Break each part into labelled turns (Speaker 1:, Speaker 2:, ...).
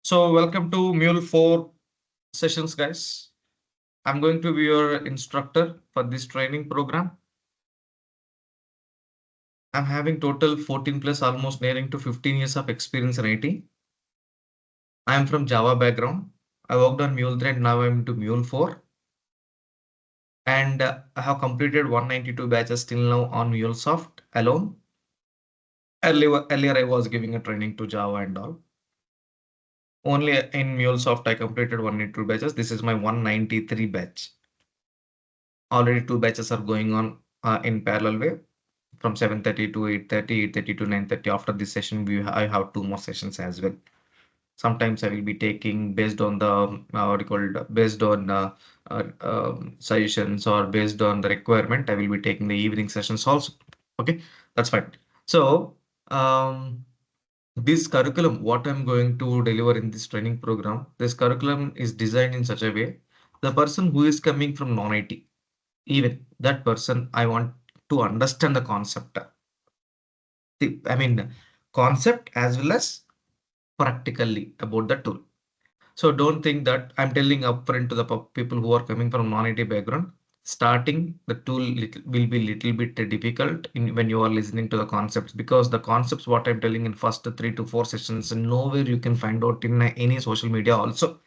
Speaker 1: So welcome to Mule 4 sessions, guys. I'm going to be your instructor for this training program. I'm having total 14 plus, almost nearing to 15 years of experience in IT. I am from Java background. I worked on Mule 3 and now I'm into Mule 4. And I have completed 192 batches till now on MuleSoft alone. Earlier I was giving a training to Java and all. Only in MuleSoft I completed 192 batches. This is my 193 batch. Already two batches are going on in parallel way from 7:30 to 8:30, 8:30 to 9:30. After this session, I have two more sessions as well. Sometimes I will be taking based on the what you call it, based on suggestions or based on the requirement. I will be taking the evening sessions also. Okay, that's fine. So this curriculum, what I'm going to deliver in this training program, this curriculum is designed in such a way the person who is coming from non-IT, even that person, I want to understand the concept. I mean, concept as well as practically about the tool. So don't think that I'm telling upfront to the people who are coming from non-IT background. Starting the tool will be little bit difficult when you are listening to the concepts, because the concepts what I'm telling in first 3 to 4 sessions, nowhere you can find out in any social media also,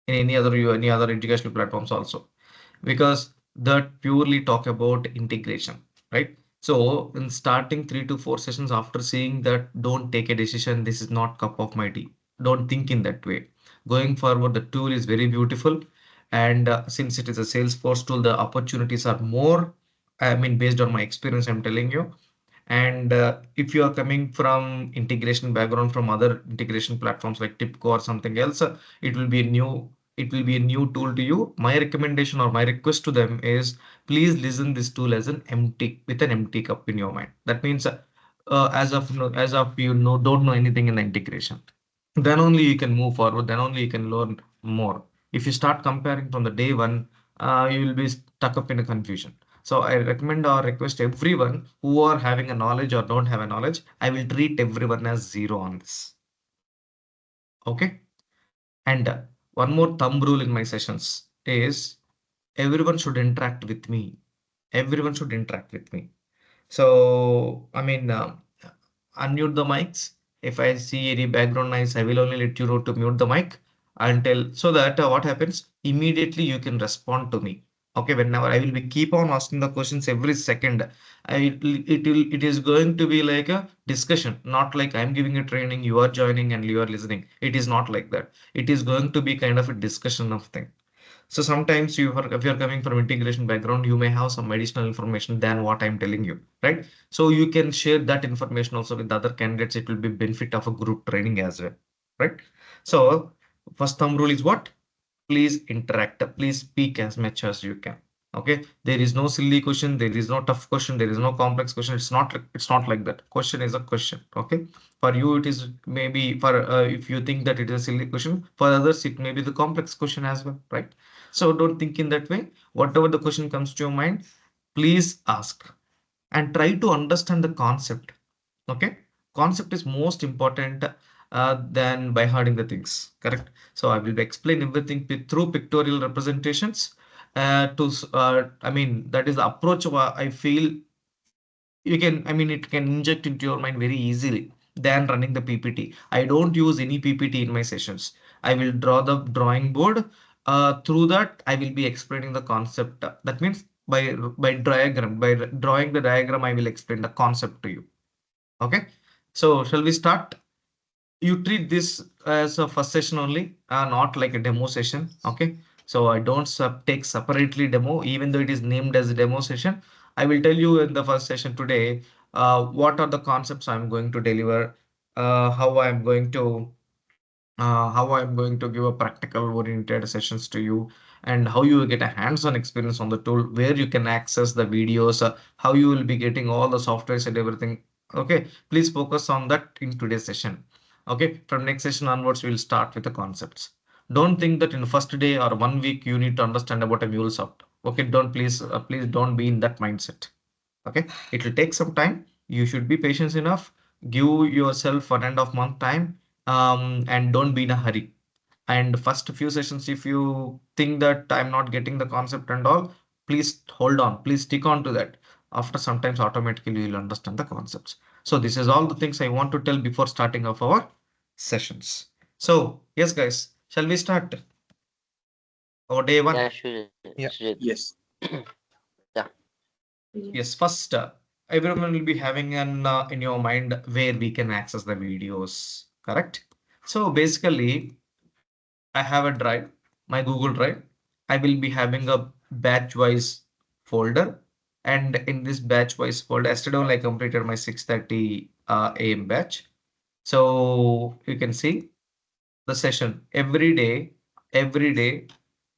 Speaker 1: in any other educational platforms also, because that purely talk about integration, right? So in starting 3 to 4 sessions, after seeing that, don't take a decision, this is not cup of my tea. Don't think in that way. Going forward, the tool is very beautiful. And since it is a Salesforce tool, the opportunities are more. I mean, based on my experience, I'm telling you. And if you are coming from integration background from other integration platforms like TIPCO or something else, it will be a new tool to you. My recommendation or my request to them is, please listen this tool as an empty cup in your mind. That means as of don't know anything in the integration, then only you can move forward, then only you can learn more. If you start comparing from the day one, you will be stuck up in a confusion. So I recommend or request everyone who are having a knowledge or don't have a knowledge, I will treat everyone as zero on this. Okay. And one more thumb rule in my sessions is, everyone should interact with me. Everyone should interact with me. So, I mean, unmute the mics. If I see any background noise, I will only let you know to mute the mic until, so that what happens, immediately you can respond to me. Okay, whenever I will be keep on asking the questions every second. It is going to be like a discussion, not like I'm giving a training, you are joining and you are listening. It is not like that. It is going to be kind of a discussion of thing. So sometimes if you're coming from integration background, you may have some additional information than what I'm telling you, right? So you can share that information also with other candidates. It will be benefit of a group training as well, right? So first thumb rule is what? Please interact. Please speak as much as you can. Okay. There is no silly question. There is no tough question. There is no complex question. It's not like that. Question is a question. Okay. For you, it is maybe for if you think that it is a silly question, for others, it may be the complex question as well, right? So don't think in that way. Whatever the question comes to your mind, please ask and try to understand the concept. Okay, concept is most important than by hearing the things, correct? So I will explain everything through pictorial representations. I mean, that is the approach I feel you can, I mean, it can inject into your mind very easily than running the PPT. I don't use any PPT in my sessions. I will draw the drawing board. Through that, I will be explaining the concept. That means by drawing the diagram, I will explain the concept to you. Okay, so shall we start? You treat this as a first session only, not like a demo session. Okay, so I don't take separately demo, even though it is named as a demo session. I will tell you in the first session today what are the concepts I'm going to deliver, how I'm going to give a practical oriented sessions to you, and how you will get a hands-on experience on the tool, where you can access the videos, how you will be getting all the softwares and everything. Okay, please focus on that in today's session. Okay, from next session onwards, we'll start with the concepts. Don't think that in the first day or 1 week you need to understand about a MuleSoft. Okay, don't please don't be in that mindset. Okay, it will take some time. You should be patient enough. Give yourself 1.5 month time, and don't be in a hurry. And first few sessions, if you think that I'm not getting the concept and all, please hold on, please stick on to that. After sometimes automatically you'll understand the concepts. So this is all the things I want to tell before starting off our sessions. So yes, guys, shall we start our day one?
Speaker 2: Yeah, sure.
Speaker 3: Yeah.
Speaker 2: Sure.
Speaker 3: Yes.
Speaker 2: Yeah.
Speaker 1: Yes, first, everyone will be having an in your mind where we can access the videos, correct? So basically, I have a drive, my Google Drive. I will be having a batch-wise folder, and in this batch-wise folder, yesterday only I completed my 6:30 a.m. batch. So you can see the session every day,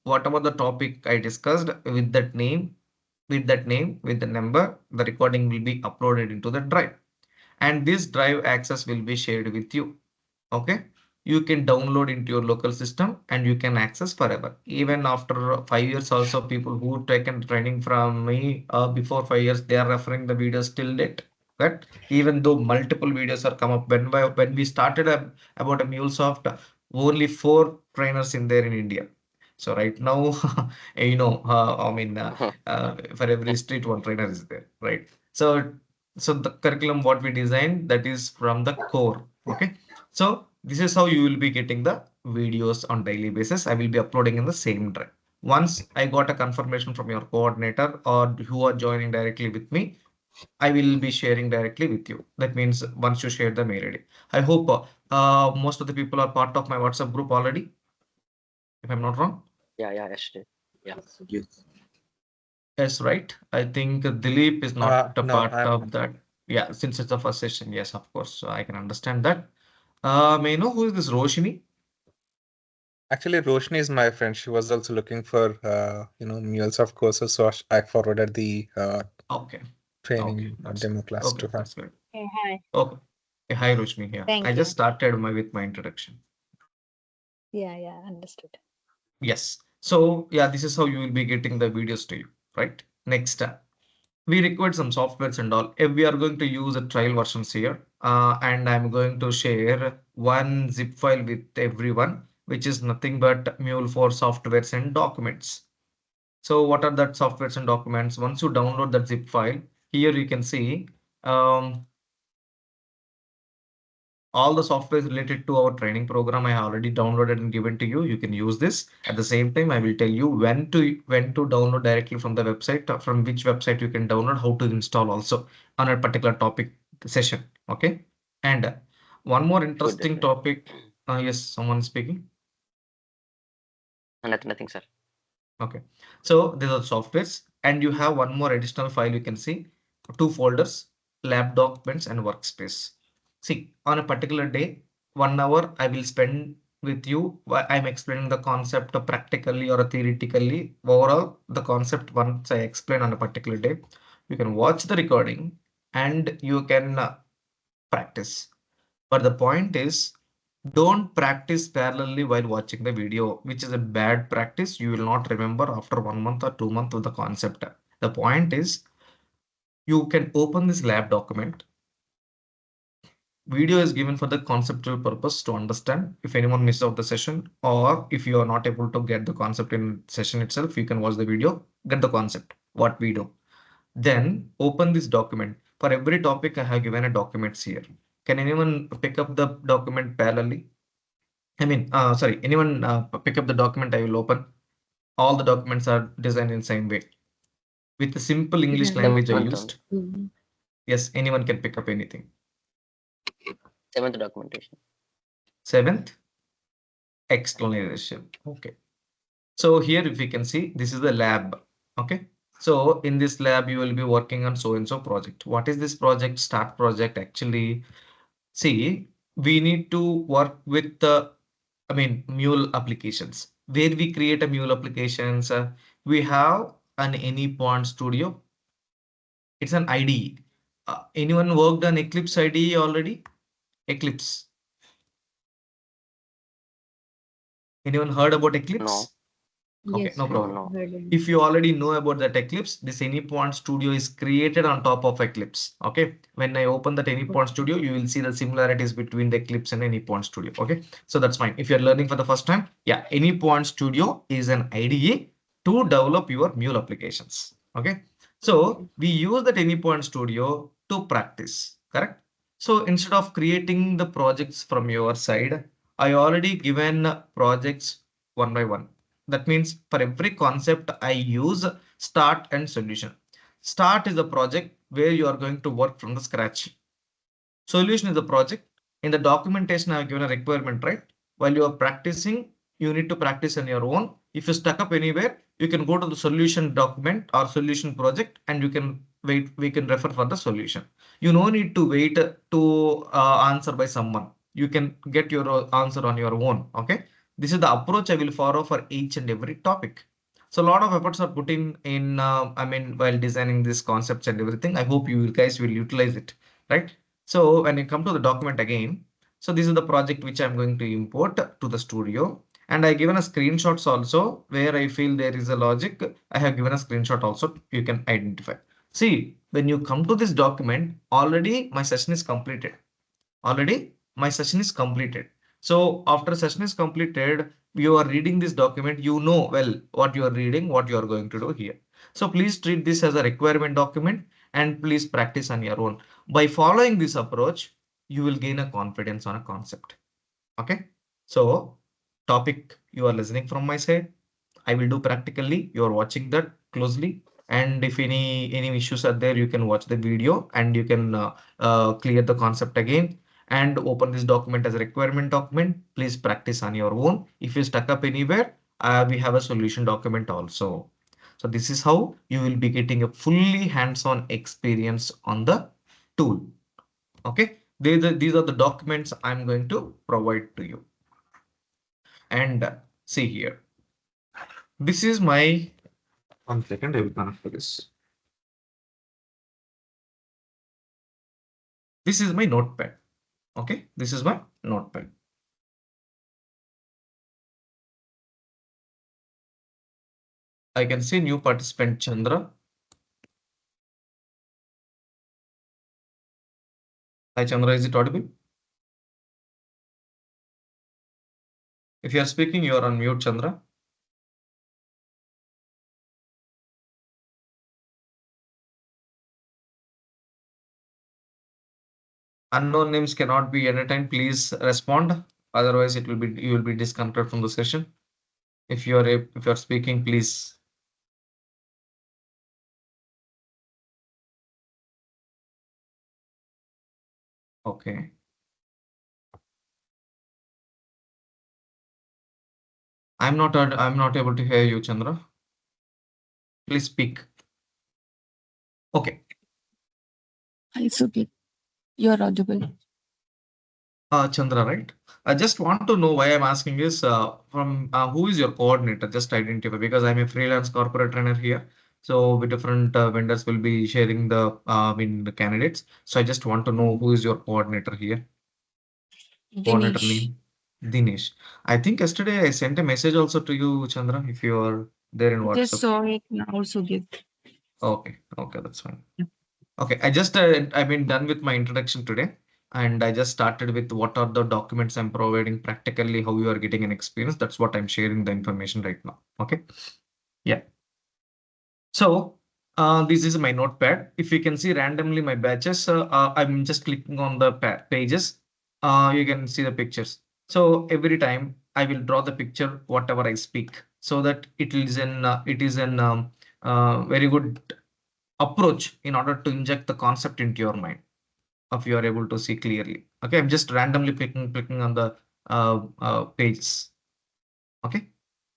Speaker 1: whatever the topic I discussed with that name, with the number, the recording will be uploaded into the drive, and this drive access will be shared with you. Okay, you can download into your local system and you can access forever. Even after 5 years, also people who taken training from me before 5 years, they are referring the videos till date. That even though multiple videos are come up when we started about a MuleSoft, only 4 trainers in there in India. So right now, I mean, for every street one trainer is there, right? So the curriculum what we designed, that is from the core. Okay, so this is how you will be getting the videos on daily basis. I will be uploading in the same drive. Once I got a confirmation from your coordinator or who are joining directly with me, I will be sharing directly with you. That means once you share the mail ID. I hope most of the people are part of my WhatsApp group already, if I'm not wrong.
Speaker 2: Yeah, yeah, yesterday. Yeah.
Speaker 3: Yes.
Speaker 1: Yes, right. I think Dilip is not a
Speaker 3: No,
Speaker 1: part
Speaker 3: I'm
Speaker 1: of that. Yeah, since it's the first session, yes, of course. So I can understand that. May I know who is this Roshini?
Speaker 3: actually Roshni is my friend. She was also looking for MuleSoft courses, so I forwarded the
Speaker 1: Okay. Okay,
Speaker 3: training
Speaker 1: that's
Speaker 3: demo
Speaker 1: good.
Speaker 3: class
Speaker 1: Okay,
Speaker 3: to her.
Speaker 1: that's good.
Speaker 4: Hey, hi.
Speaker 1: Okay. Hey, hi, Roshni here. I
Speaker 4: Thank
Speaker 1: just
Speaker 4: you.
Speaker 1: started with my introduction.
Speaker 4: Yeah, understood.
Speaker 1: Yes. So yeah, this is how you will be getting the videos to you, right? Next, we required some softwares and all. If we are going to use a trial versions here, and I'm going to share one zip file with everyone, which is nothing but Mule for softwares and documents. So what are that softwares and documents? Once you download that zip file, here you can see um, all the software related to our training program I already downloaded and given to you. You can use this. At the same time, I will tell you when to download directly from the website, from which website you can download, how to install also on a particular topic session. Okay. And one more
Speaker 2: Sure,
Speaker 1: interesting
Speaker 2: definitely.
Speaker 1: topic. Yes, someone speaking.
Speaker 2: Nothing, sir.
Speaker 1: Okay, so these are softwares, and you have one more additional file. You can see two folders, lab documents and workspace. See, on a particular day, 1 hour I will spend with you. I'm explaining the concept practically or theoretically. Overall, the concept once I explain on a particular day, you can watch the recording and you can practice. But the point is, don't practice parallelly while watching the video, which is a bad practice. You will not remember after 1 month or 2 months of the concept. The point is, you can open this lab document. Video is given for the conceptual purpose to understand. If anyone misses out the session, or if you are not able to get the concept in session itself, you can watch the video, get the concept, what we do. Then open this document. For every topic, I have given a documents here. Can anyone pick up the document parallelly? Sorry, anyone pick up the document I will open? All the documents are designed in same way. With the simple English language I
Speaker 2: Seventh only.
Speaker 1: used. Yes, anyone can pick up anything.
Speaker 2: Seventh documentation.
Speaker 1: Seventh, explanation. Okay. So here, if you can see, this is the lab. Okay. So in this lab, you will be working on so and so project. What is this project? Start project. Actually, see, we need to work with the, Mule applications. Where we create a Mule applications, we have an Anypond Studio. It's an IDE. Anyone worked on Eclipse IDE already? Eclipse. Anyone heard about
Speaker 2: No.
Speaker 1: Eclipse? Okay,
Speaker 4: Yes,
Speaker 1: no
Speaker 4: sir.
Speaker 1: problem.
Speaker 2: No.
Speaker 4: Heard it.
Speaker 1: If you already know about that Eclipse, this AnyPoint Studio is created on top of Eclipse. Okay, when I open that AnyPoint Studio, you will see the similarities between the Eclipse and AnyPoint Studio. Okay, so that's fine. If you're learning for the first time, yeah, AnyPoint Studio is an IDE to develop your Mule applications. Okay, so we use that AnyPoint Studio to practice, correct? So instead of creating the projects from your side, I already given projects one by one. That means for every concept I use start and solution. Start is a project where you are going to work from the scratch. Solution is a project. In the documentation, I have given a requirement, right? While you are practicing, you need to practice on your own. If you stuck up anywhere, you can go to the solution document or solution project and you can wait. We can refer for the solution. You no need to wait to answer by someone. You can get your answer on your own. Okay. This is the approach I will follow for each and every topic. So a lot of efforts are put in I mean, while designing these concepts and everything. I hope you guys will utilize it, right? So when you come to the document again, so this is the project which I'm going to import to the studio. And I given a screenshots also where I feel there is a logic. I have given a screenshot also. You can identify. See, when you come to this document, already my session is completed. Already my session is completed. So after session is completed, you are reading this document, you know well what you are reading, what you are going to do here. So please treat this as a requirement document and please practice on your own. By following this approach, you will gain a confidence on a concept. Okay. So topic you are listening from my side, I will do practically. You are watching that closely. And if any issues are there, you can watch the video and you can clear the concept again and open this document as a requirement document. Please practice on your own. If you stuck up anywhere, we have a solution document also. So this is how you will be getting a fully hands-on experience on the tool. Okay, these are the documents I'm going to provide to you. And see here, this is my 1 second, I will connect to this. This is my notepad. Okay, this is my notepad. I can see new participant Chandra. Hi Chandra, is it audible? If you are speaking, you are on mute, Chandra. Unknown names cannot be entertained. Please respond. Otherwise, it will be you will be disconnected from the session. If you are speaking, please. Okay. I'm not able to hear you, Chandra. Please speak. Okay.
Speaker 5: It's okay. You're audible.
Speaker 1: Chandra, right? I just want to know why I'm asking is from who is your coordinator? Just identify because I'm a freelance corporate trainer here. So with different vendors will be sharing the the candidates. So I just want to know who is your coordinator here? Coordinator
Speaker 5: Dinesh.
Speaker 1: name? Dinesh. I think yesterday I sent a message also to you, Chandra, if you are there in
Speaker 5: Just
Speaker 1: WhatsApp.
Speaker 5: saw it now, Sugit.
Speaker 1: Okay, okay, that's fine. Okay, I've been done with my introduction today, and I just started with what are the documents I'm providing practically, how you are getting an experience. That's what I'm sharing the information right now. Okay, yeah. So this is my notepad. If you can see randomly my batches, I'm just clicking on the pages. You can see the pictures. So every time I will draw the picture, whatever I speak, so that it is an very good approach in order to inject the concept into your mind if you are able to see clearly. Okay, I'm just randomly clicking on the pages. Okay,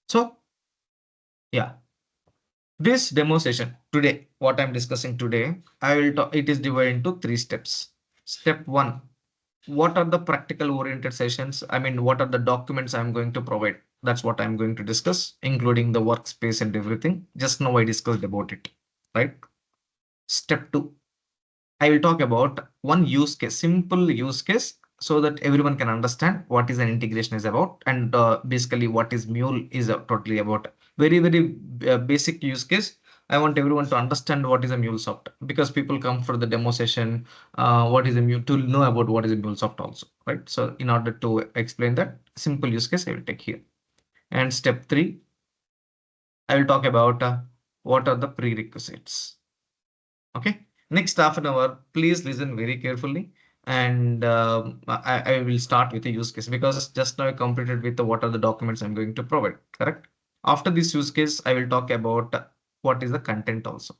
Speaker 1: so yeah, this demo session today, what I'm discussing today, I will talk. It is divided into 3 steps. Step 1, what are the practical oriented sessions? I mean, what are the documents I'm going to provide? That's what I'm going to discuss, including the workspace and everything. Just now I discussed about it, right? Step 2, I will talk about one use case, simple use case, so that everyone can understand what is an integration is about and basically what is Mule is totally about. very basic use case. I want everyone to understand what is a MuleSoft, because people come for the demo session. What is a Mule to know about what is a MuleSoft also, right? So in order to explain that simple use case, I will take here. And step 3, I will talk about what are the prerequisites. Okay. Next half an hour, please listen very carefully. And I will start with a use case, because just now I completed with the what are the documents I'm going to provide, correct? After this use case, I will talk about what is the content also.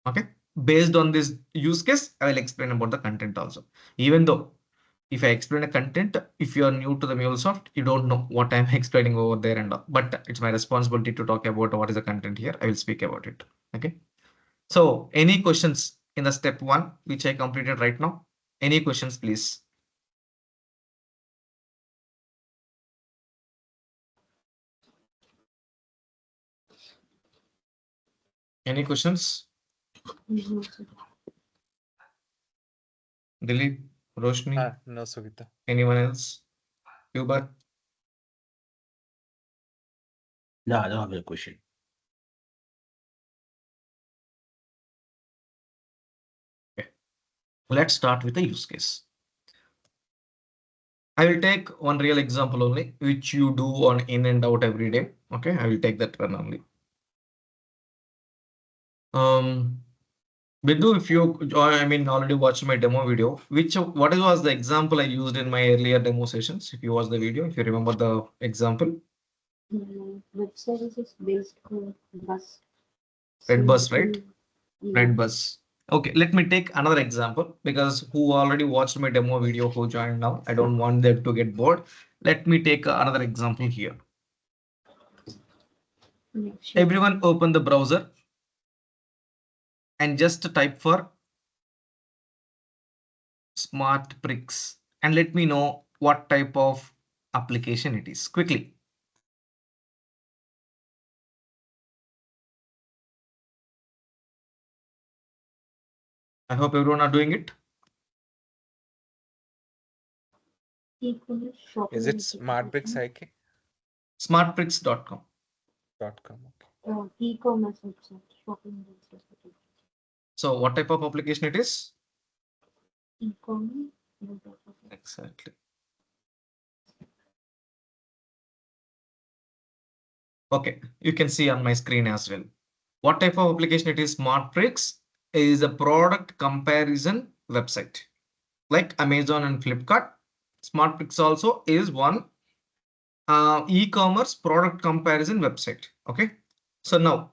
Speaker 1: Okay. Based on this use case, I will explain about the content also. Even though if I explain a content, if you are new to the MuleSoft, you don't know what I'm explaining over there and all. But it's my responsibility to talk about what is the content here. I will speak about it. Okay. So any questions in the step 1, which I completed right now? Any questions, please? Any questions? Dilip, Roshni,
Speaker 3: No, Sugita.
Speaker 1: anyone else? Hubert?
Speaker 6: No, I don't have a question.
Speaker 1: Let's start with the use case. I will take one real example only, which you do on in and out every day. Okay, I will take that one only. Bindu, if you, already watched my demo video, what was the example I used in my earlier demo sessions? If you watch the video, if you remember the example.
Speaker 7: Web services based on bus.
Speaker 1: Red bus, right? Red bus. Okay, let me take another example, because who already watched my demo video, who joined now, I don't want them to get bored. Let me take another example here. Everyone open the browser and just type for smart bricks and let me know what type of application it is quickly. I hope everyone are doing it.
Speaker 3: Is it SmartBricks IK?
Speaker 1: Smartbricks.com.
Speaker 3: .com.
Speaker 7: E-commerce website, shopping website.
Speaker 1: So what type of application it is?
Speaker 7: E-commerce.
Speaker 1: Exactly. Okay, you can see on my screen as well. What type of application it is? SmartBricks is a product comparison website like Amazon and Flipkart. SmartBricks also is one e-commerce product comparison website. Okay, so now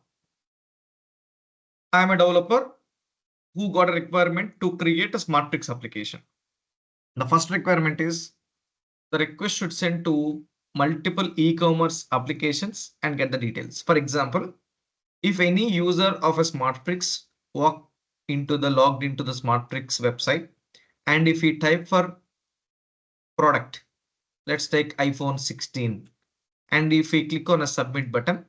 Speaker 1: I am a developer who got a requirement to create a SmartBricks application. The first requirement is the request should send to multiple e-commerce applications and get the details. For example, if any user of a SmartBricks logged into the SmartBricks website, and if we type for product, let's take iPhone 16, and if we click on a submit button,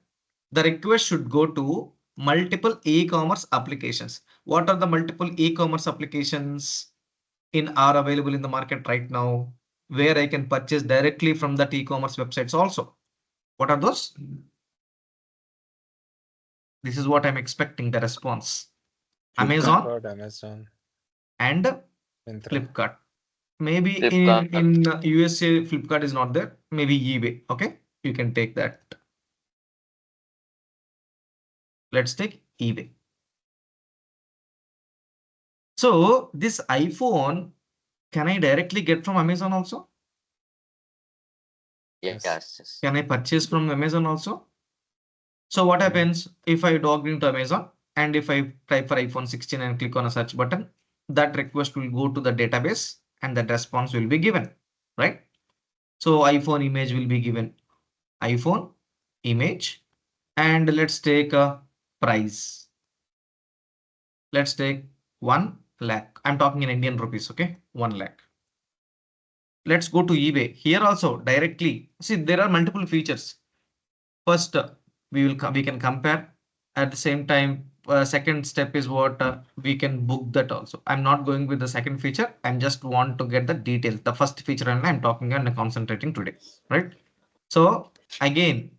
Speaker 1: the request should go to multiple e-commerce applications. What are the multiple e-commerce applications are available in the market right now, where I can purchase directly from that e-commerce websites also? What are those? This is what I'm expecting the response.
Speaker 6: Flipkart.
Speaker 3: Amazon
Speaker 1: and
Speaker 3: Myntra.
Speaker 1: Flipkart. Maybe
Speaker 2: Flipkart.
Speaker 1: in USA, Flipkart is not there. Maybe eBay. Okay, you can take that. Let's take eBay. So this iPhone, can I directly get from Amazon also?
Speaker 2: Yes.
Speaker 1: Can I purchase from Amazon also? So what happens if I log into Amazon and if I type for iPhone 16 and click on a search button, that request will go to the database and that response will be given, right? So iPhone image will be given, iPhone image, and let's take a price. Let's take 1 lakh. I'm talking in Indian rupees, okay? 1 lakh. Let's go to eBay. Here also directly. See, there are multiple features. First, we can compare. At the same time, second step is what we can book that also. I'm not going with the second feature. I'm just want to get the details. The first feature and I'm talking and concentrating today, right? So again,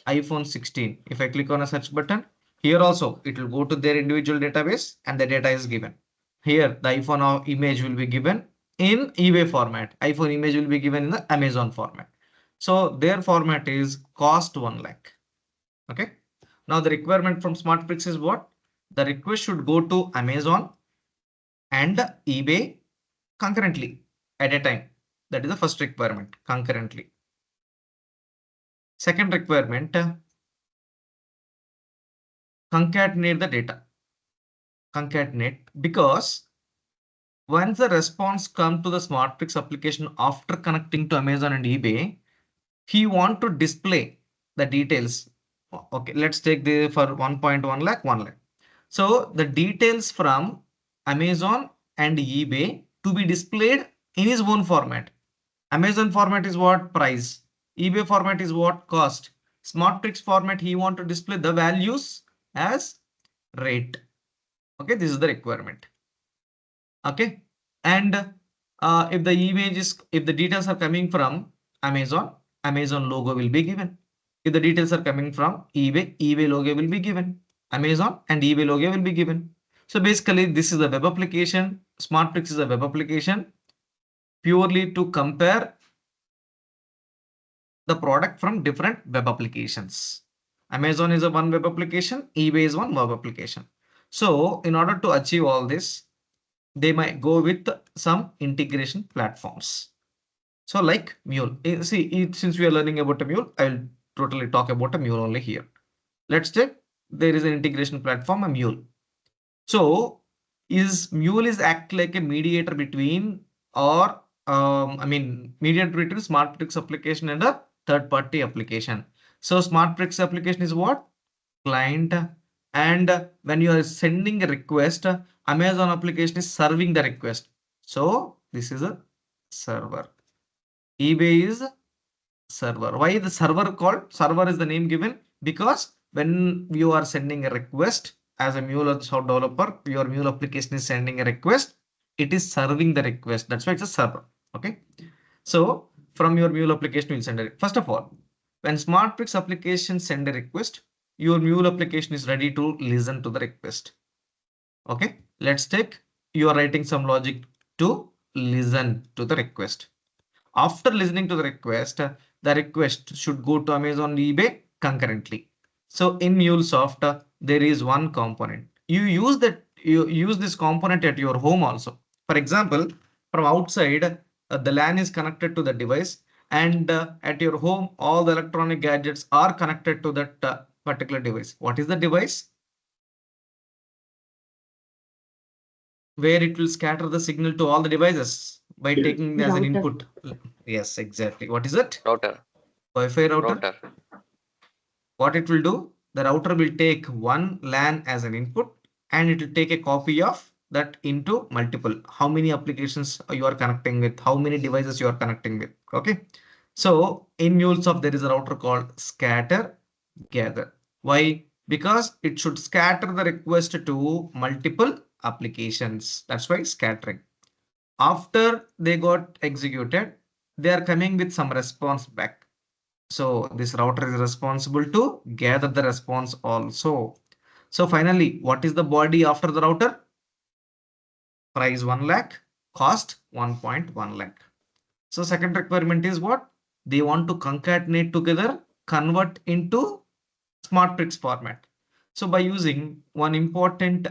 Speaker 1: iPhone 16. If I click on a search button, here also it will go to their individual database and the data is given. Here the iPhone image will be given in eBay format. iPhone image will be given in the Amazon format. So their format is cost 1 lakh. Okay. Now the requirement from SmartBricks is what? The request should go to Amazon and eBay concurrently at a time. That is the first requirement, concurrently. Second requirement, concatenate the data. Concatenate, because once the response comes to the SmartBricks application after connecting to Amazon and eBay, he want to display the details. Okay, let's take the for 1.1 lakh, 1 lakh. So the details from Amazon and eBay to be displayed in his own format. Amazon format is what? Price. eBay format is what? Cost. SmartBricks format, he want to display the values as rate. Okay, this is the requirement. Okay, and if the if the details are coming from Amazon, Amazon logo will be given. If the details are coming from eBay, eBay logo will be given. Amazon and eBay logo will be given. So basically, this is a web application. SmartBricks is a web application purely to compare the product from different web applications. Amazon is a one web application, eBay is one web application. So in order to achieve all this, they might go with some integration platforms. So like Mule, see, since we are learning about a Mule, I'll totally talk about a Mule only here. Let's check. There is an integration platform, a Mule. So Mule is act like a mediator between, or mediator between SmartBricks application and a third-party application. So SmartBricks application is what? Client. And when you are sending a request, Amazon application is serving the request. So this is a server. eBay is server. Why the server called? Server is the name given because when you are sending a request as a MuleSoft developer, your Mule application is sending a request. It is serving the request. That's why it's a server. Okay. So from your Mule application, you will send it. First of all, when SmartBricks application send a request, your Mule application is ready to listen to the request. Okay, let's take, you are writing some logic to listen to the request. After listening to the request should go to Amazon, eBay concurrently. So in MuleSoft, there is one component. You use this component at your home also. For example, from outside, the LAN is connected to the device, and at your home, all the electronic gadgets are connected to that particular device. What is the device? Where it will scatter the signal to all the devices by taking as an input. Yes, exactly. What is it?
Speaker 2: Router.
Speaker 1: Wi-Fi router.
Speaker 2: Router.
Speaker 1: What it will do? The router will take one LAN as an input, and it will take a copy of that into multiple. How many applications you are connecting with? How many devices you are connecting with? Okay. So in MuleSoft, there is a router called scatter gather. Why? Because it should scatter the request to multiple applications. That's why scattering. After they got executed, they are coming with some response back. So this router is responsible to gather the response also. So finally, what is the body after the router? Price 1 lakh, cost 1.1 lakh. So second requirement is what? They want to concatenate together, convert into SmartBricks format. So by using one important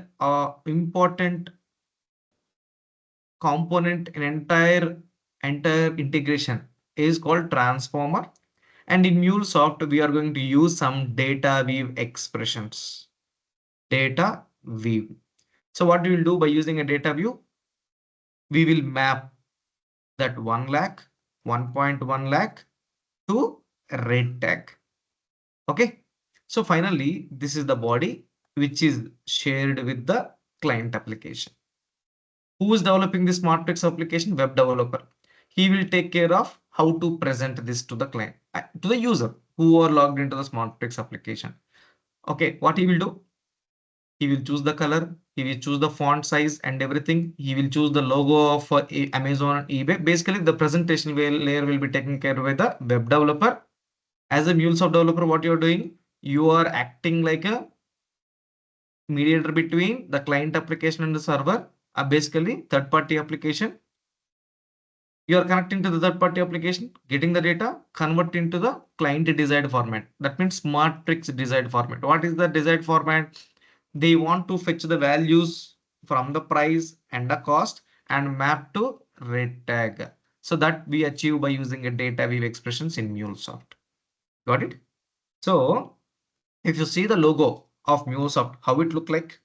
Speaker 1: component in entire integration is called transformer. And in MuleSoft, we are going to use some data weave expressions. Data weave. So what we will do by using a data view, we will map that 1 lakh, 1.1 lakh to a rate tag. Okay. So finally, this is the body which is shared with the client application. Who is developing the SmartBricks application? Web developer. He will take care of how to present this to the client, to the user who are logged into the SmartBricks application. Okay, what he will do? He will choose the color, he will choose the font size and everything. He will choose the logo of Amazon, eBay. Basically, the presentation layer will be taken care by the web developer, As a MuleSoft developer, what you're doing, you are acting like a mediator between the client application and the server, basically third-party application. You are connecting to the third-party application, getting the data, convert into the client desired format. That means matrix desired format. What is the desired format? They want to fetch the values from the price and the cost and map to rate tag. So that we achieve by using a data weave expressions in MuleSoft. Got it? So if you see the logo of MuleSoft, how it look like?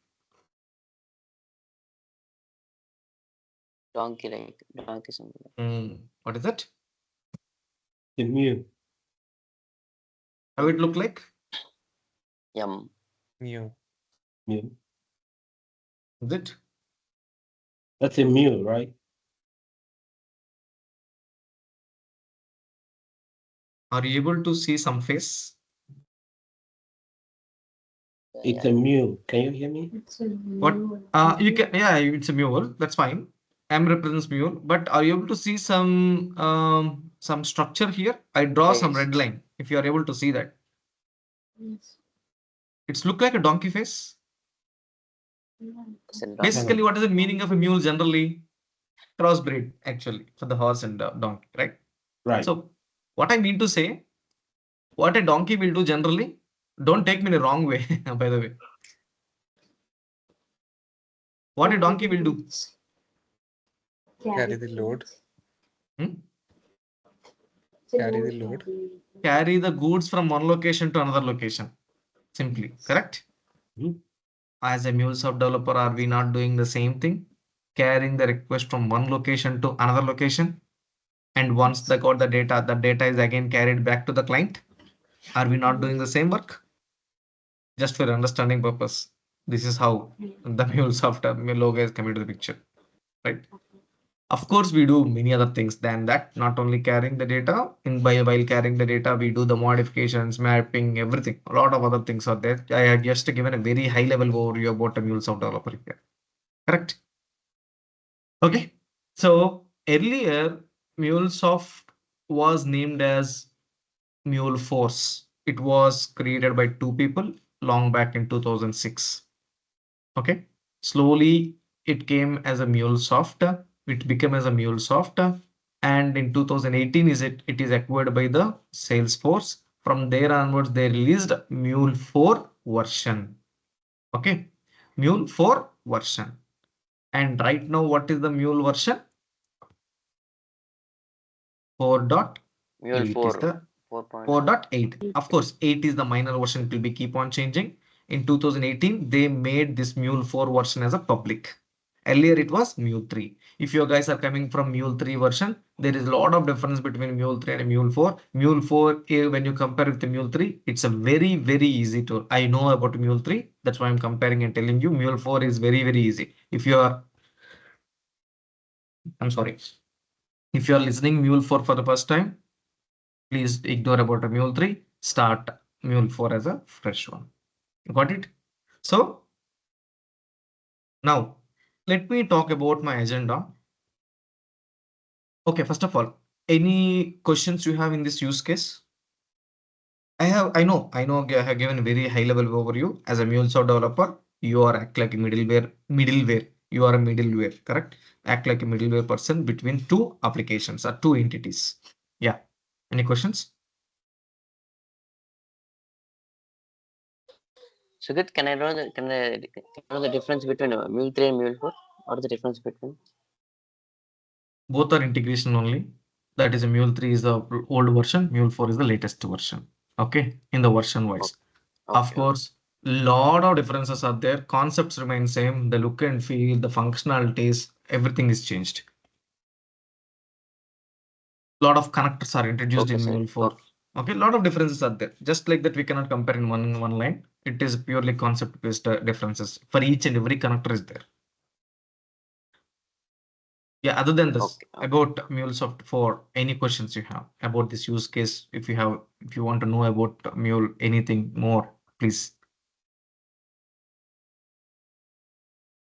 Speaker 2: Donkey, like donkey something.
Speaker 1: What is it?
Speaker 6: The mule.
Speaker 1: How it look like?
Speaker 2: Yum.
Speaker 3: Mu.
Speaker 6: Mule.
Speaker 1: Is it?
Speaker 6: That's a mule, right?
Speaker 1: Are you able to see some face?
Speaker 6: It's a mule. Can you hear me?
Speaker 7: It's a
Speaker 1: What?
Speaker 7: mule.
Speaker 1: You can, yeah, it's a mule. That's fine. M represents mule, but are you able to see some structure here? I draw some
Speaker 2: Face.
Speaker 1: red line. If you are able to see that,
Speaker 7: Yes.
Speaker 1: it's look like a donkey face.
Speaker 7: Yeah.
Speaker 2: It's a donkey.
Speaker 1: Basically, what is the meaning of a mule generally? Crossbreed, actually, for the horse and donkey, right?
Speaker 6: Right.
Speaker 1: So what I mean to say, what a donkey will do generally, don't take me the wrong way, by the way. What a donkey will do?
Speaker 3: Carry the load.
Speaker 1: Hmm?
Speaker 3: Carry the load.
Speaker 1: Carry the goods from one location to another location. Simply, correct?
Speaker 6: Mhm.
Speaker 1: As a MuleSoft developer, are we not doing the same thing? Carrying the request from one location to another location. And once they got the data is again carried back to the client. Are we not doing the same work? Just for understanding purpose. This is how the MuleSoft logo is coming to the picture, right? Of course, we do many other things than that. Not only carrying the data, while carrying the data, we do the modifications, mapping, everything. A lot of other things are there. I have just given a very high level overview about a MuleSoft developer here. Correct? Okay. So earlier, MuleSoft was named as MuleForce. It was created by two people long back in 2006. Okay. Slowly, it came as a MuleSoft. It became as a MuleSoft. And in 2018, it is acquired by the Salesforce. From there onwards, they released Mule 4 version. Okay. Mule 4 version. And right now, what is the Mule version? 4.8
Speaker 2: Mule
Speaker 1: is
Speaker 2: 4.
Speaker 1: the
Speaker 2: 4.8.
Speaker 1: 4.8. Of course, 8 is the minor version. It will be keep on changing. In 2018, they made this Mule 4 version as a public. Earlier, it was Mule 3. If you guys are coming from Mule 3 version, there is a lot of difference between Mule 3 and Mule 4. Mule 4, when you compare with the Mule 3, it's a very, very easy tool. I know about Mule 3. That's why I'm comparing and telling you Mule 4 is very, very easy. If you are, I'm sorry. If you are listening Mule 4 for the first time, please ignore about a Mule 3, start Mule 4 as a fresh one. Got it? So now let me talk about my agenda. Okay, first of all, any questions you have in this use case? I know, I have given a very high level overview. As a MuleSoft developer, you are act like a middleware. You are a middleware, correct? Act like a middleware person between two applications or two entities. Yeah. Any questions?
Speaker 2: Sugit, can I know the difference between Mule 3 and Mule 4? What is the difference between?
Speaker 1: Both are integration only. That is a Mule 3 is the old version, Mule 4 is the latest version. Okay, in the version wise. Of
Speaker 2: Okay.
Speaker 1: course, lot of differences are there. Concepts remain same. The look and feel, the functionalities, everything is changed. Lot of connectors are introduced
Speaker 2: Okay,
Speaker 1: in
Speaker 2: sir.
Speaker 1: Mule 4.
Speaker 2: Okay.
Speaker 1: Okay, lot of differences are there. Just like that, we cannot compare in one line. It is purely concept based differences. For each and every connector is there. Yeah, other than this,
Speaker 2: Okay.
Speaker 1: about MuleSoft 4, any questions you have about this use case? If you want to know about Mule, anything more, please.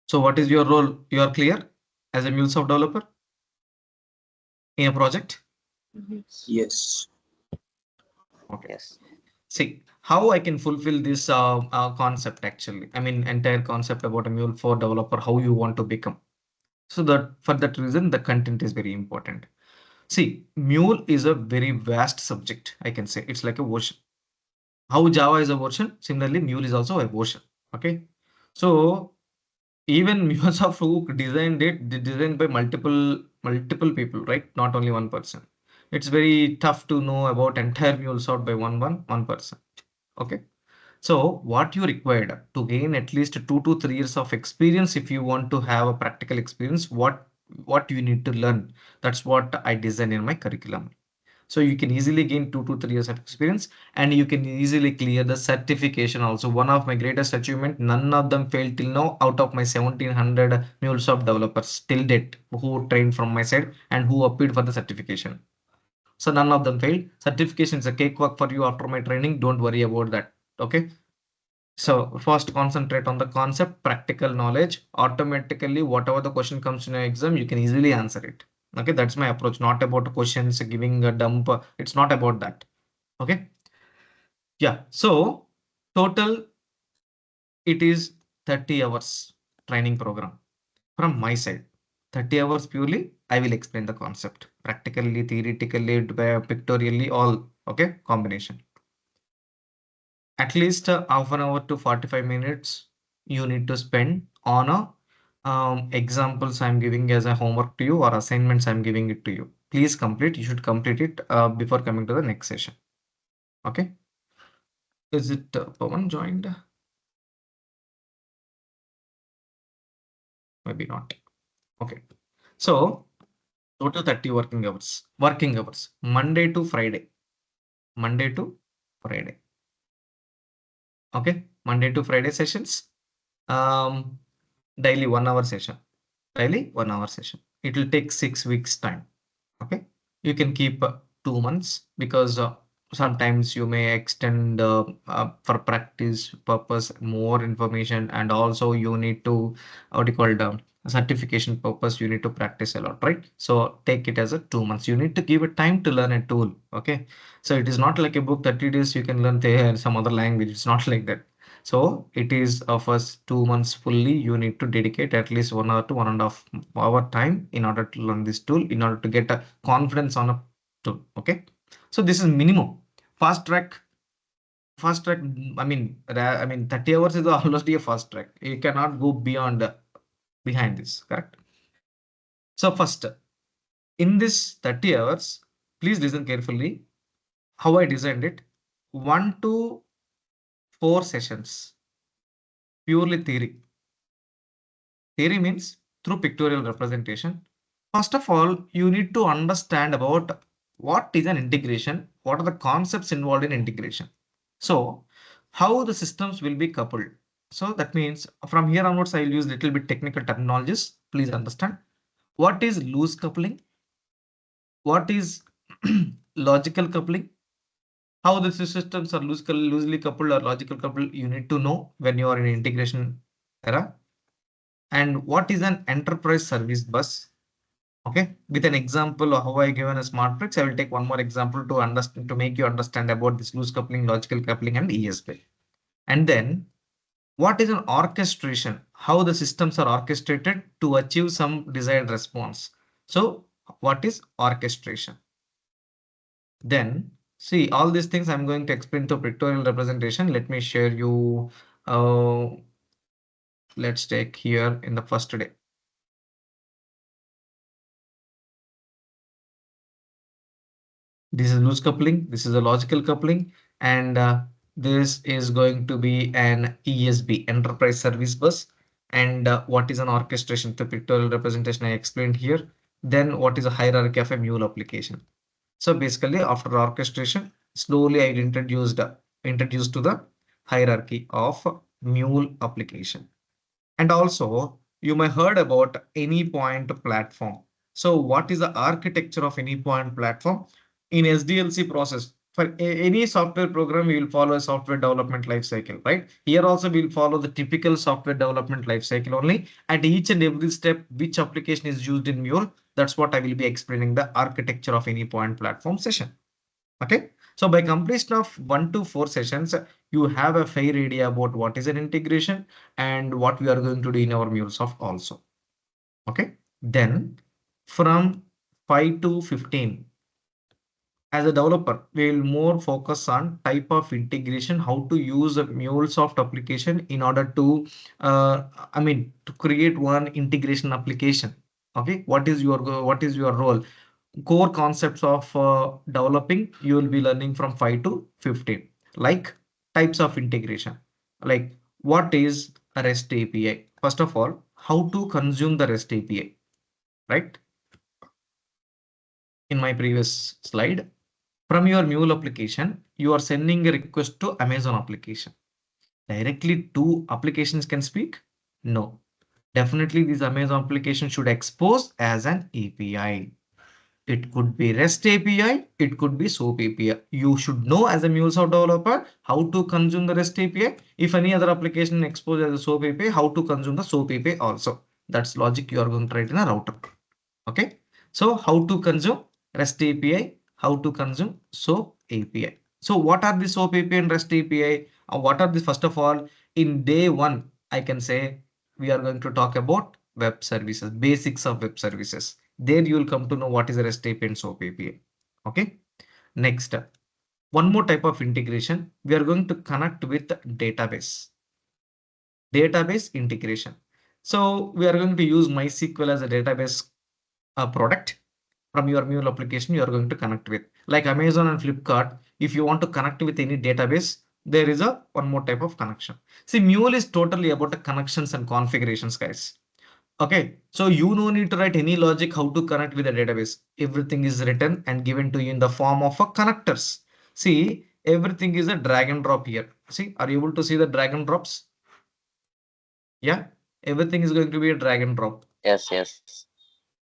Speaker 1: So what is your role? You are clear as a MuleSoft developer in a project?
Speaker 7: Yes.
Speaker 6: Yes.
Speaker 1: Okay.
Speaker 2: Yes.
Speaker 1: See how I can fulfill this concept actually. I mean, entire concept about a Mule 4 developer, how you want to become. So that for that reason, the content is very important. See, Mule is a very vast subject. I can say it's like a ocean. How Java is a version, similarly, Mule is also a version. Okay. So even MuleSoft who designed it, they designed by multiple people, right? Not only one person. It's very tough to know about entire MuleSoft by one person. Okay. So what you required to gain at least 2 to 3 years of experience, if you want to have a practical experience, what you need to learn. That's what I designed in my curriculum. So you can easily gain 2 to 3 years of experience and you can easily clear the certification also. One of my greatest achievement, none of them failed till now out of my 1700 MuleSoft developers till date who trained from my side and who appeared for the certification. So none of them failed. Certification is a cakewalk for you after my training. Don't worry about that. Okay. So first concentrate on the concept, practical knowledge. Automatically, whatever the question comes in your exam, you can easily answer it. Okay, that's my approach. Not about questions, giving a dump. It's not about that. Okay. Yeah. So total, it is 30 hours training program from my side. 30 hours purely, I will explain the concept practically, theoretically, pictorially, all. Okay, combination. At least half an hour to 45 minutes you need to spend on a examples I'm giving as a homework to you or assignments I'm giving it to you. Please complete. You should complete it before coming to the next session. Okay. Is it Pawan joined? Maybe not. Okay. So total 30 working hours. Working hours. Monday to Friday. Monday to Friday. Okay. Monday to Friday sessions. Um, daily 1 hour session. Daily 1 hour session. It will take 6 weeks time. Okay, you can keep 2 months because sometimes you may extend for practice purpose more information, and also you need to what do you call it, certification purpose, you need to practice a lot, right? So take it as a 2 months. You need to give it time to learn a tool. Okay, so it is not like a book 30 days you can learn some other language. It's not like that. So it is first 2 months fully. You need to dedicate at least 1 hour to 1.5 hour time in order to learn this tool, in order to get a confidence on a tool. Okay. So this is minimum. Fast track, fast track. I mean 30 hours is almost a fast track. You cannot go beyond behind this. Correct. So first in this 30 hours, please listen carefully how I designed it. 1 to 4 sessions, purely theory. Theory means through pictorial representation. First of all, you need to understand about what is an integration, what are the concepts involved in integration. So how the systems will be coupled. So that means from here onwards, I will use little bit technical terminologies. Please understand what is loose coupling, what is logical coupling, how the systems are loosely coupled or logical coupled. You need to know when you are in integration era. And what is an enterprise service bus? Okay, with an example of how I given a smart bricks, I will take one more example to understand, to make you understand about this loose coupling, logical coupling, and ESP. And then what is an orchestration? How the systems are orchestrated to achieve some desired response. So what is orchestration? Then see all these things I'm going to explain through pictorial representation. Let me share you. Let's take here in the first day. This is loose coupling, this is a logical coupling, and this is going to be an ESB, enterprise service bus. And what is an orchestration? The pictorial representation I explained here. Then what is a hierarchy of a mule application? So basically after orchestration, slowly I will introduce to the hierarchy of mule application. And also, you may heard about any point platform. So what is the architecture of any point platform? In SDLC process, for any software program, we will follow a software development life cycle, right? Here also we'll follow the typical software development life cycle only. At each and every step, which application is used in Mule, that's what I will be explaining the architecture of any point platform session. Okay. So by completion of 1 to 4 sessions, you have a fair idea about what is an integration and what we are going to do in our MuleSoft also. Okay. Then from 5 to 15, as a developer, we will more focus on type of integration, how to use a MuleSoft application in order to, to create one integration application. Okay, what is your role? Core concepts of developing you will be learning from 5 to 15, like types of integration, like what is a REST API. First of all, how to consume the REST API, right? In my previous slide, from your Mule application, you are sending a request to Amazon application. Directly two applications can speak? No. Definitely this Amazon application should expose as an API. It could be REST API, it could be SOAP API. You should know as a MuleSoft developer how to consume the REST API. If any other application exposes as a SOAP API, how to consume the SOAP API also. That's logic you are going to write in a router. Okay. So how to consume REST API, how to consume SOAP API. So what are the SOAP API and REST API? What are the, first of all, in day one, I can say we are going to talk about web services, basics of web services. There you will come to know what is a REST API and SOAP API. Okay. Next, one more type of integration. We are going to connect with database integration. So we are going to use MySQL as a database product. From your Mule application you are going to connect with, like Amazon and Flipkart. If you want to connect with any database, there is a one more type of connection. See, Mule is totally about the connections and configurations, guys. Okay, so you no need to write any logic how to connect with a database. Everything is written and given to you in the form of a connectors. See, everything is a drag and drop here. See, are you able to see the drag and drops? Yeah, everything is going to be a drag and drop.
Speaker 2: Yes, yes.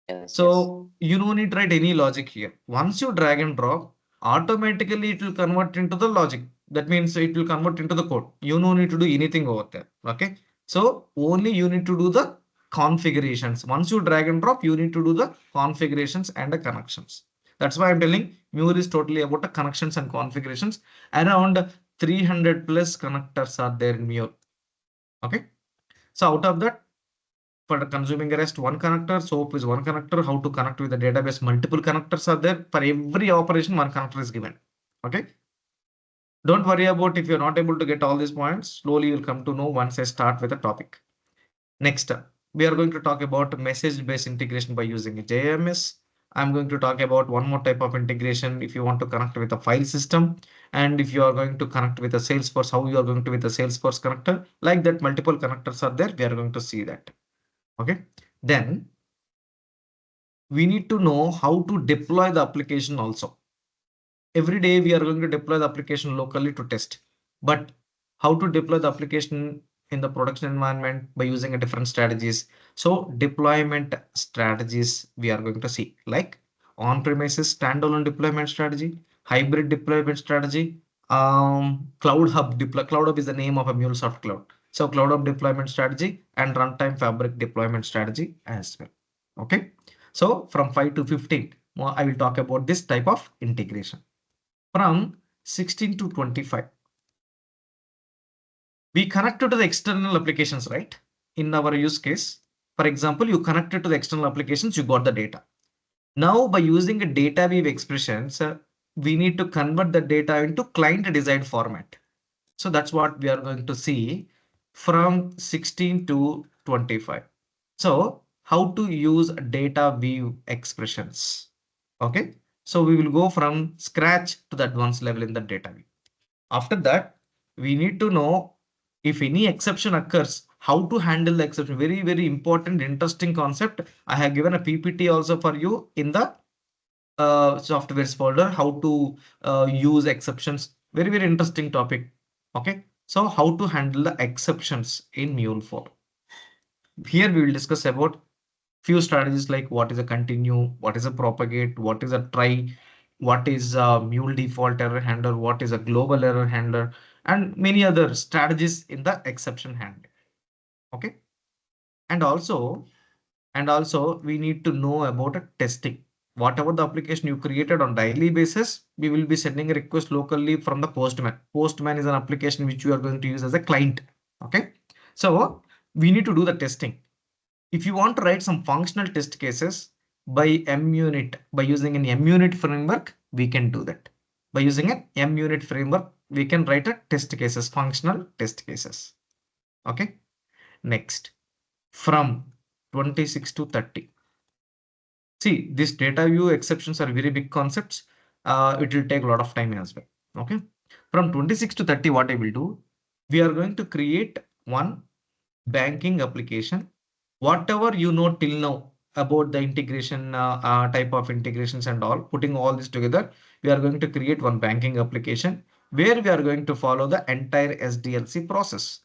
Speaker 2: Yes,
Speaker 1: So you don't need to write any logic here. Once you drag and drop, automatically it will convert into the logic. That means it will convert into the code. You don't need to do anything over there. Okay. So only you need to do the configurations. Once you drag and drop, you need to do the configurations and the connections. That's why I'm telling Mule is totally about the connections and configurations. Around 300 plus connectors are there in Mule. Okay. So out of that, for consuming a REST, one connector, SOAP is one connector. How to connect with the database, multiple connectors are there. For every operation, one connector is given. Okay. Don't worry about if you're not able to get all these points. Slowly you'll come to know once I start with the topic. Next, we are going to talk about message-based integration by using a JMS. I'm going to talk about one more type of integration if you want to connect with a file system, and if you are going to connect with a Salesforce, how you are going to with a Salesforce connector. Like that, multiple connectors are there. We are going to see that. Okay. Then we need to know how to deploy the application also. Every day we are going to deploy the application locally to test, but how to deploy the application in the production environment by using a different strategies. So deployment strategies we are going to see, like on-premises standalone deployment strategy, hybrid deployment strategy, Cloud Hub is the name of a MuleSoft cloud. So Cloud Hub deployment strategy and runtime fabric deployment strategy as well. Okay. So from 5 to 15, I will talk about this type of integration. From 16 to 25, we connected to the external applications, right? In our use case, for example, you connected to the external applications, you got the data. Now, by using a data weave expressions, we need to convert the data into client desired format. So that's what we are going to see from 16 to 25. So how to use data weave expressions. Okay. So we will go from scratch to the advanced level in the data weave. After that, we need to know if any exception occurs, how to handle the exception. Very, very important, interesting concept. I have given a PPT also for you in the softwares folder, how to use exceptions. Very, very interesting topic. Okay. So how to handle the exceptions in Mule 4. Here we will discuss about few strategies like what is a continue, what is a propagate, what is a try, what is a Mule default error handler, what is a global error handler, and many other strategies in the exception handling. Okay. And also we need to know about a testing. Whatever the application you created on daily basis, we will be sending a request locally from the Postman. Postman is an application which you are going to use as a client. Okay. So we need to do the testing. If you want to write some functional test cases by MUnit, by using an MUnit framework, we can do that. By using an MUnit framework, we can write a test cases, functional test cases. Okay. Next, from 26 to 30. See, this data view exceptions are very big concepts. It will take a lot of time as well. Okay. From 26 to 30, what I will do, we are going to create one banking application. Whatever you know till now about the integration type of integrations and all, putting all this together, we are going to create one banking application where we are going to follow the entire SDLC process.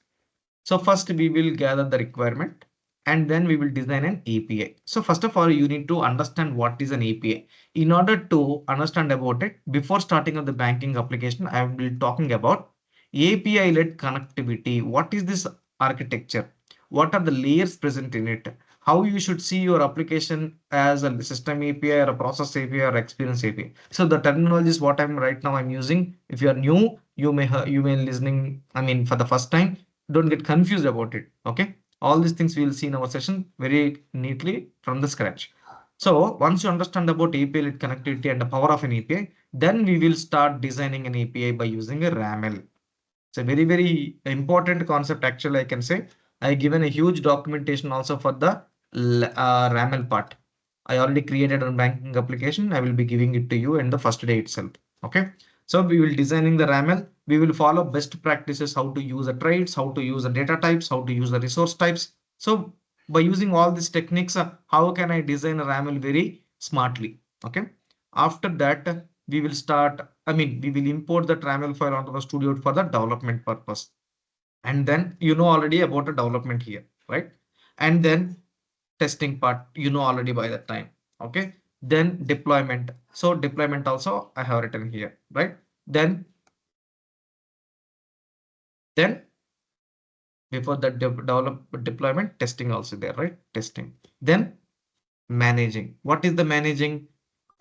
Speaker 1: So first we will gather the requirement and then we will design an API. So first of all, you need to understand what is an API. In order to understand about it, before starting of the banking application, I will be talking about API-led connectivity. What is this architecture? What are the layers present in it? How you should see your application as a system API or a process API or experience API. So the terminology is what I'm right now I'm using. If you are new, you may listening, I mean, for the first time, don't get confused about it. Okay. All these things we will see in our session very neatly from the scratch. So once you understand about API-led connectivity and the power of an API, then we will start designing an API by using a RAML. It's a very, very important concept. Actually, I can say I given a huge documentation also for the RAML part. I already created a banking application. I will be giving it to you in the first day itself. Okay. So we will designing the RAML. We will follow best practices, how to use the trades, how to use the data types, how to use the resource types. So by using all these techniques, how can I design a RAML very smartly? Okay. After that, we will start, I mean, we will import the YAML file onto the studio for the development purpose. And then you know already about the development here, right? And then testing part, you know already by that time. Okay. Then deployment. So deployment also I have written here, right? Then before the deployment, testing also there, right? Testing. Then managing. What is the managing?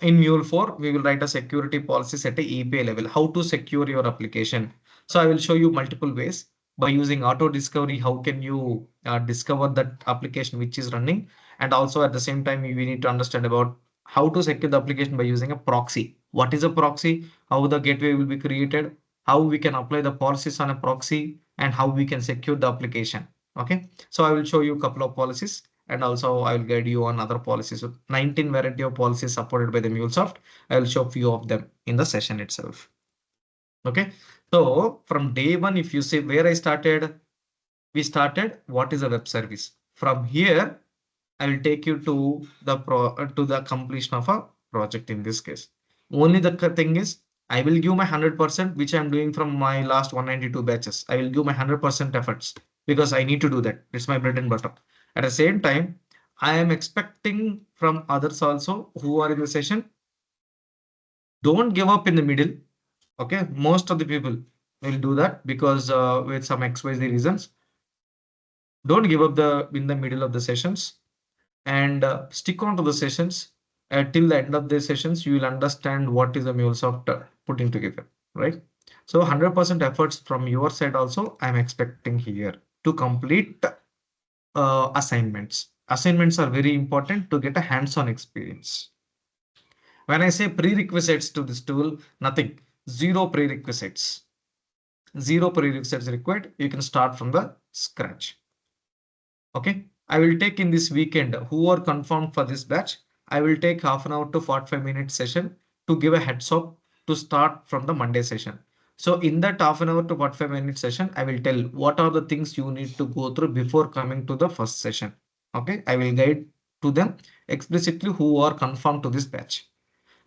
Speaker 1: In Mule 4, we will write a security policies at a API level, how to secure your application. So I will show you multiple ways by using auto discovery. How can you discover that application which is running? And also at the same time, we need to understand about how to secure the application by using a proxy. What is a proxy? How the gateway will be created? How we can apply the policies on a proxy and how we can secure the application. Okay. So I will show you a couple of policies and also I will guide you on other policies. So 19 variety of policies supported by the MuleSoft. I will show a few of them in the session itself. Okay. So from day one, if you see where I started, we started what is a web service. From here, I will take you to the completion of a project in this case. Only the thing is, I will give my 100%, which I'm doing from my last 192 batches. I will give my 100% efforts because I need to do that. It's my bread and butter. At the same time, I am expecting from others also who are in the session, don't give up in the middle. Okay, most of the people will do that because with some XYZ reasons, don't give up in the middle of the sessions and stick on to the sessions till the end of the sessions. You will understand what is the MuleSoft putting together, right? So 100% efforts from your side also I'm expecting here to complete assignments. Assignments are very important to get a hands-on experience. When I say prerequisites to this tool, nothing, zero prerequisites. Zero prerequisites required. You can start from the scratch. Okay, I will take in this weekend who are confirmed for this batch. I will take half an hour to 45-minute session to give a heads up to start from the Monday session. So in that half an hour to 45-minute session, I will tell what are the things you need to go through before coming to the first session. Okay, I will guide to them explicitly who are confirmed to this batch.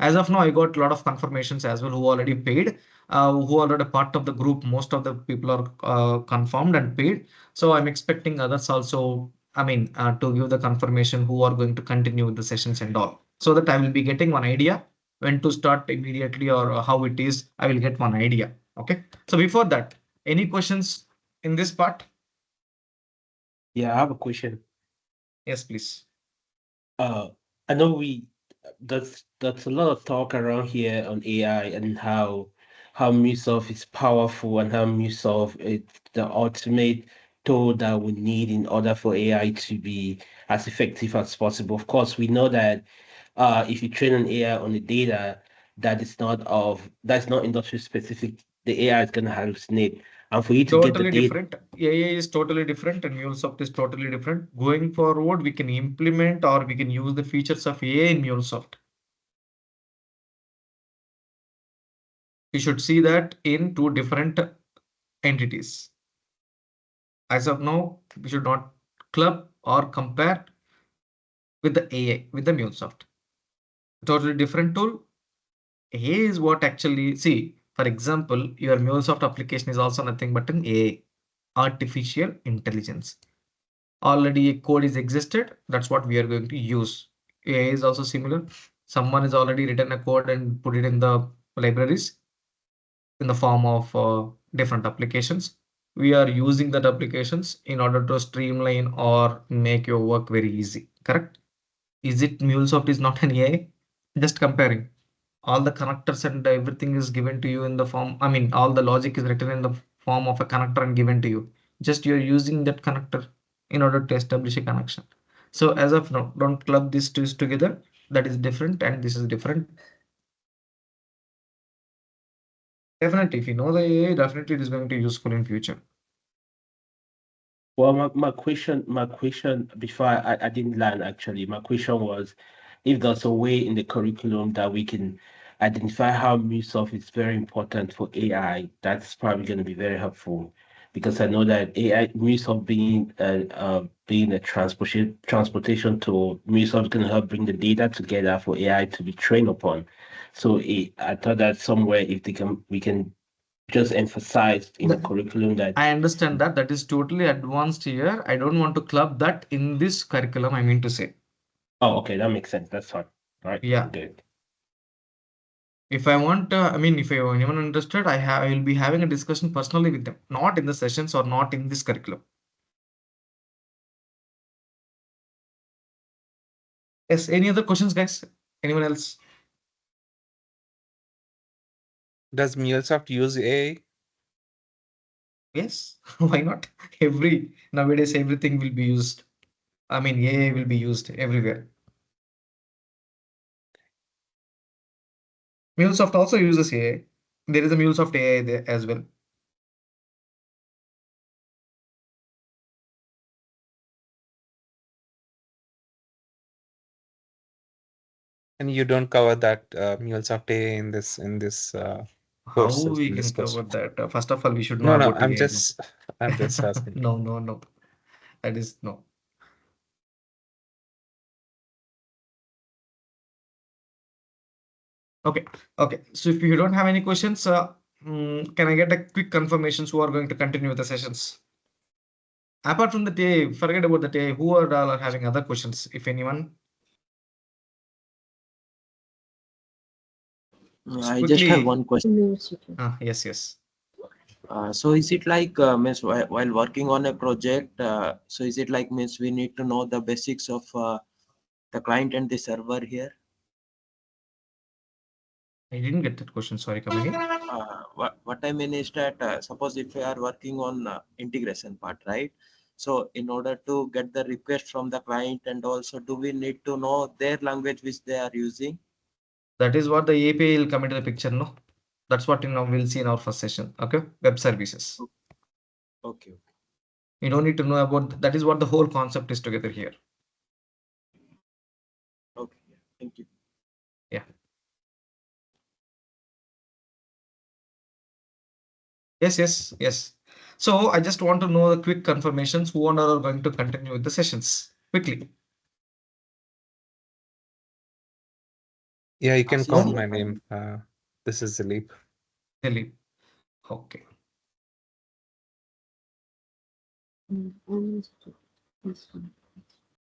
Speaker 1: As of now, I got a lot of confirmations as well who already paid, who are already part of the group. Most of the people are confirmed and paid. So I'm expecting others also, I mean, to give the confirmation who are going to continue with the sessions and all. So that I will be getting one idea when to start immediately or how it is, I will get one idea. Okay. So before that, any questions in this part?
Speaker 6: Yeah, I have a question.
Speaker 1: Yes, please.
Speaker 6: I know we that's a lot of talk around here on AI and how MuleSoft is powerful and how MuleSoft is the ultimate tool that we need in order for AI to be as effective as possible. Of course, we know that if you train an AI on the data that's not industry specific, the AI is going to hallucinate. And for you to get the
Speaker 1: Totally
Speaker 6: data,
Speaker 1: different. AI is totally different and MuleSoft is totally different. Going forward, we can implement or we can use the features of AI in MuleSoft. You should see that in two different entities. As of now, we should not club or compare with the AI, with the MuleSoft. Totally different tool. AI is what actually, see, for example, your MuleSoft application is also nothing but an AI, artificial intelligence. Already a code is existed, that's what we are going to use. AI is also similar. Someone has already written a code and put it in the libraries in the form of different applications. We are using that applications in order to streamline or make your work very easy. Correct? Is it MuleSoft is not an AI? Just comparing. All the connectors and everything is given to you in the form. I mean, all the logic is written in the form of a connector and given to you. Just you're using that connector in order to establish a connection. So as of now, don't club these two together. That is different and this is different. Definitely, if you know the AI, definitely it is going to be useful in future.
Speaker 6: well, my question before I didn't land actually. My question was if there's a way in the curriculum that we can identify how MuleSoft is very important for AI, that's probably going to be very helpful because I know that AI MuleSoft being a transportation tool, MuleSoft is going to help bring the data together for AI to be trained upon. So I thought that somewhere if we can just emphasize in the curriculum that.
Speaker 1: I understand that that is totally advanced here. I don't want to club that in this curriculum, I mean to say.
Speaker 6: Oh, okay, that makes sense. That's fine. All right.
Speaker 1: Yeah.
Speaker 6: Good.
Speaker 1: If I want, I mean, if anyone interested, I will be having a discussion personally with them, not in the sessions or not in this curriculum. Yes, any other questions, guys? Anyone else?
Speaker 3: Does MuleSoft use AI?
Speaker 1: Yes, why not? Nowadays, everything will be used. I mean, AI will be used everywhere. MuleSoft also uses AI. There is a MuleSoft AI there as well.
Speaker 3: And you don't cover that MuleSoft AI in this
Speaker 1: How
Speaker 3: courses
Speaker 1: we
Speaker 3: in this
Speaker 1: can
Speaker 3: course.
Speaker 1: cover that? First of all, we should know
Speaker 3: No,
Speaker 1: about
Speaker 3: I'm
Speaker 1: AI.
Speaker 3: just asking.
Speaker 1: No, no, no. That is no. Okay, okay. So if you don't have any questions, can I get a quick confirmations who are going to continue with the sessions? Apart from the TA, forget about the TA. Who are all are having other questions, if anyone?
Speaker 8: I just have
Speaker 1: Quickly.
Speaker 8: one question.
Speaker 7: MuleSoft.
Speaker 1: Yes, yes.
Speaker 8: So is it like means while working on a project, so is it like means we need to know the basics of the client and the server here?
Speaker 1: I didn't get that question. Sorry, come again.
Speaker 8: What I mean is that suppose if we are working on integration part, right? So in order to get the request from the client and also do we need to know their language which they are using?
Speaker 1: That is what the API will come into the picture, no? That's what we'll see in our first session. Okay, web services.
Speaker 8: Okay.
Speaker 1: You don't need to know about that is what the whole concept is together here.
Speaker 8: Okay. Thank you.
Speaker 1: Yeah. Yes, yes, yes. So I just want to know the quick confirmations who are going to continue with the sessions quickly.
Speaker 3: Yeah, you can call
Speaker 8: Ashish,
Speaker 3: my name. This is Dilip.
Speaker 1: Delhi. Okay.
Speaker 7: Mm, almost. This one.